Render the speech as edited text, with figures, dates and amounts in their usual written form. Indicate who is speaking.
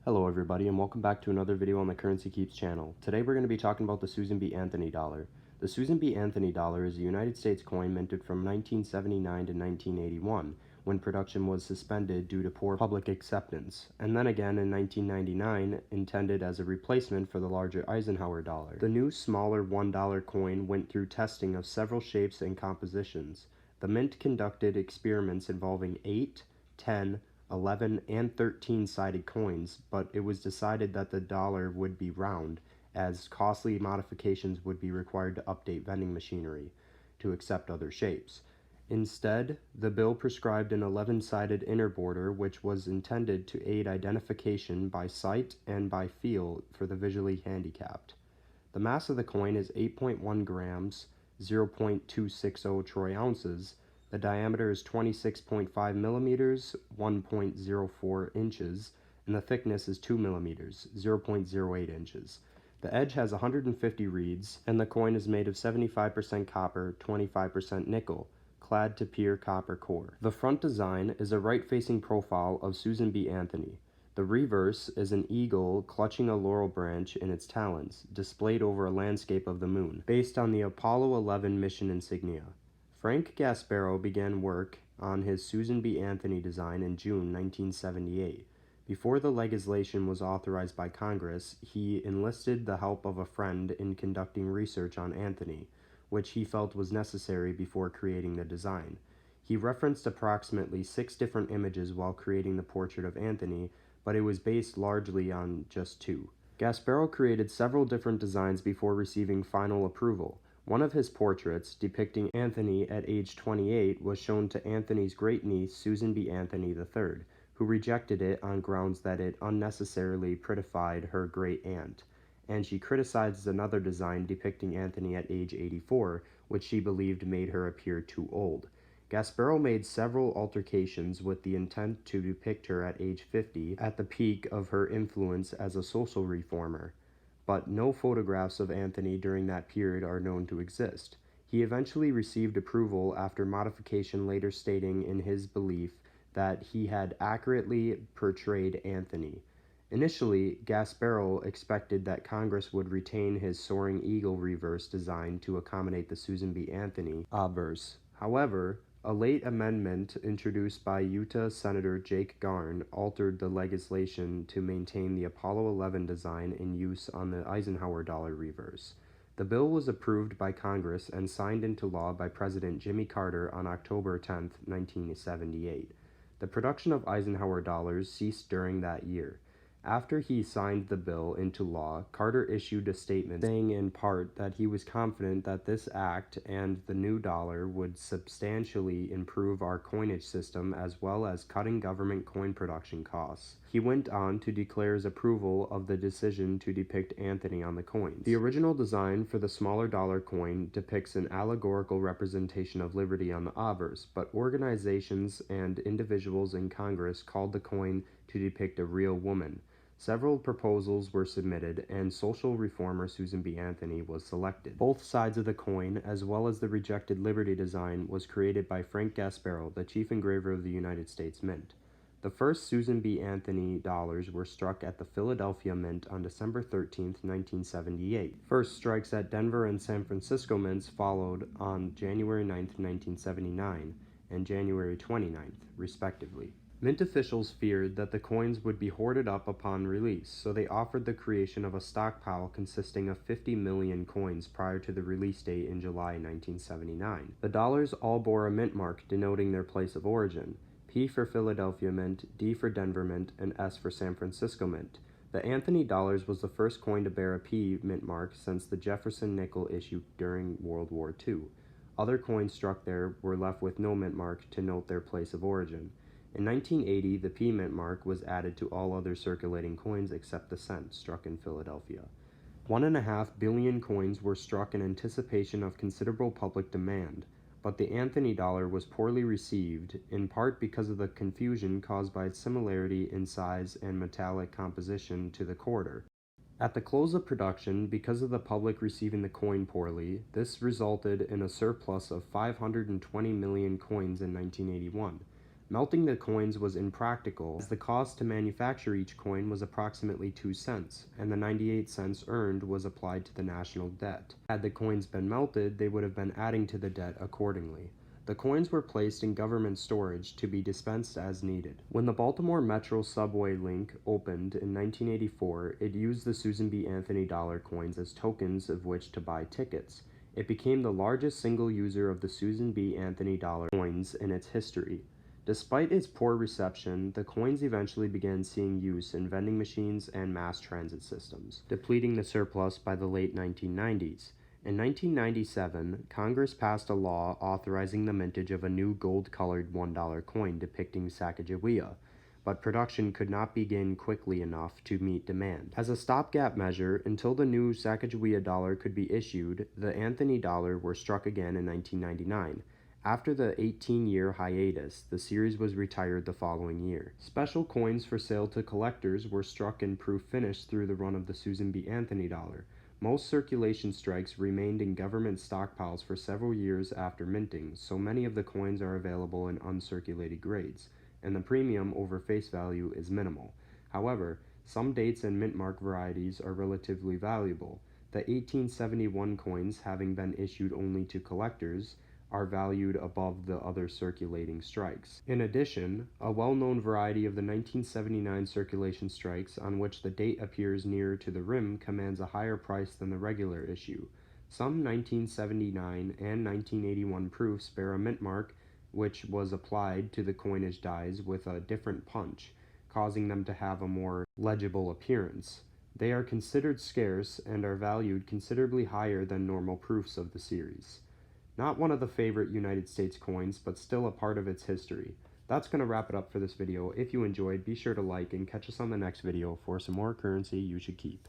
Speaker 1: Hello everybody and welcome back to another video on the Currency Keeps channel. Today we're going to be talking about the Susan B. Anthony dollar. The Susan B. Anthony dollar is a United States coin minted from 1979 to 1981, when production was suspended due to poor public acceptance, and then again in 1999 intended as a replacement for the larger Eisenhower dollar. The new smaller $1 coin went through testing of several shapes and compositions. The mint conducted experiments involving 8, 10, 11, and 13-sided coins, but it was decided that the dollar would be round, as costly modifications would be required to update vending machinery to accept other shapes. Instead, the bill prescribed an 11-sided inner border, which was intended to aid identification by sight and by feel for the visually handicapped. The mass of the coin is 8.1 grams, 0.260 troy ounces. The diameter is 26.5 millimeters, 1.04 inches, and the thickness is 2 millimeters, 0.08 inches. The edge has 150 reeds, and the coin is made of 75% copper, 25% nickel, clad to pure copper core. The front design is a right-facing profile of Susan B. Anthony. The reverse is an eagle clutching a laurel branch in its talons, displayed over a landscape of the moon, based on the Apollo 11 mission insignia. Frank Gasparro began work on his Susan B. Anthony design in June 1978. Before the legislation was authorized by Congress, he enlisted the help of a friend in conducting research on Anthony, which he felt was necessary before creating the design. He referenced approximately 6 different images while creating the portrait of Anthony, but it was based largely on just 2. Gasparro created several different designs before receiving final approval. One of his portraits, depicting Anthony at age 28, was shown to Anthony's great-niece, Susan B. Anthony III, who rejected it on grounds that it unnecessarily prettified her great-aunt, and she criticized another design depicting Anthony at age 84, which she believed made her appear too old. Gasparro made several alterations with the intent to depict her at age 50, at the peak of her influence as a social reformer, but no photographs of Anthony during that period are known to exist. He eventually received approval after modification, later stating in his belief that he had accurately portrayed Anthony. Initially, Gasparro expected that Congress would retain his soaring eagle reverse design to accommodate the Susan B. Anthony obverse. However, a late amendment introduced by Utah Senator Jake Garn altered the legislation to maintain the Apollo 11 design in use on the Eisenhower dollar reverse. The bill was approved by Congress and signed into law by President Jimmy Carter on October 10, 1978. The production of Eisenhower dollars ceased during that year. After he signed the bill into law, Carter issued a statement saying in part that he was confident that this act and the new dollar would substantially improve our coinage system as well as cutting government coin production costs. He went on to declare his approval of the decision to depict Anthony on the coins. The original design for the smaller dollar coin depicts an allegorical representation of liberty on the obverse, but organizations and individuals in Congress called the coin to depict a real woman. Several proposals were submitted, and social reformer Susan B. Anthony was selected. Both sides of the coin, as well as the rejected Liberty design, was created by Frank Gasparro, the chief engraver of the United States Mint. The first Susan B. Anthony dollars were struck at the Philadelphia Mint on December 13, 1978. First strikes at Denver and San Francisco mints followed on January 9, 1979, and January 29th, respectively. Mint officials feared that the coins would be hoarded up upon release, so they offered the creation of a stockpile consisting of 50 million coins prior to the release date in July 1979. The dollars all bore a mint mark denoting their place of origin: P for Philadelphia Mint, D for Denver Mint, and S for San Francisco Mint. The Anthony dollars was the first coin to bear a P mint mark since the Jefferson nickel issued during World War II. Other coins struck there were left with no mint mark to note their place of origin. In 1980, the P mint mark was added to all other circulating coins except the cent, struck in Philadelphia. 1.5 billion coins were struck in anticipation of considerable public demand, but the Anthony dollar was poorly received, in part because of the confusion caused by its similarity in size and metallic composition to the quarter. At the close of production, because of the public receiving the coin poorly, this resulted in a surplus of 520 million coins in 1981. Melting the coins was impractical, as the cost to manufacture each coin was approximately 2 cents, and the 98 cents earned was applied to the national debt. Had the coins been melted, they would have been adding to the debt accordingly. The coins were placed in government storage to be dispensed as needed. When the Baltimore Metro subway link opened in 1984, it used the Susan B. Anthony dollar coins as tokens of which to buy tickets. It became the largest single user of the Susan B. Anthony dollar coins in its history. Despite its poor reception, the coins eventually began seeing use in vending machines and mass transit systems, depleting the surplus by the late 1990s. In 1997, Congress passed a law authorizing the mintage of a new gold-colored $1 coin depicting Sacagawea, but production could not begin quickly enough to meet demand. As a stopgap measure, until the new Sacagawea dollar could be issued, the Anthony dollar were struck again in 1999. After the 18-year hiatus, the series was retired the following year. Special coins for sale to collectors were struck in proof finish through the run of the Susan B. Anthony dollar. Most circulation strikes remained in government stockpiles for several years after minting, so many of the coins are available in uncirculated grades, and the premium over face value is minimal. However, some dates and mint mark varieties are relatively valuable. The 1871 coins, having been issued only to collectors, are valued above the other circulating strikes. In addition, a well-known variety of the 1979 circulation strikes, on which the date appears nearer to the rim, commands a higher price than the regular issue. Some 1979 and 1981 proofs bear a mint mark which was applied to the coinage dies with a different punch, causing them to have a more legible appearance. They are considered scarce and are valued considerably higher than normal proofs of the series. Not one of the favorite United States coins, but still a part of its history. That's going to wrap it up for this video. If you enjoyed, be sure to like and catch us on the next video for some more currency you should keep.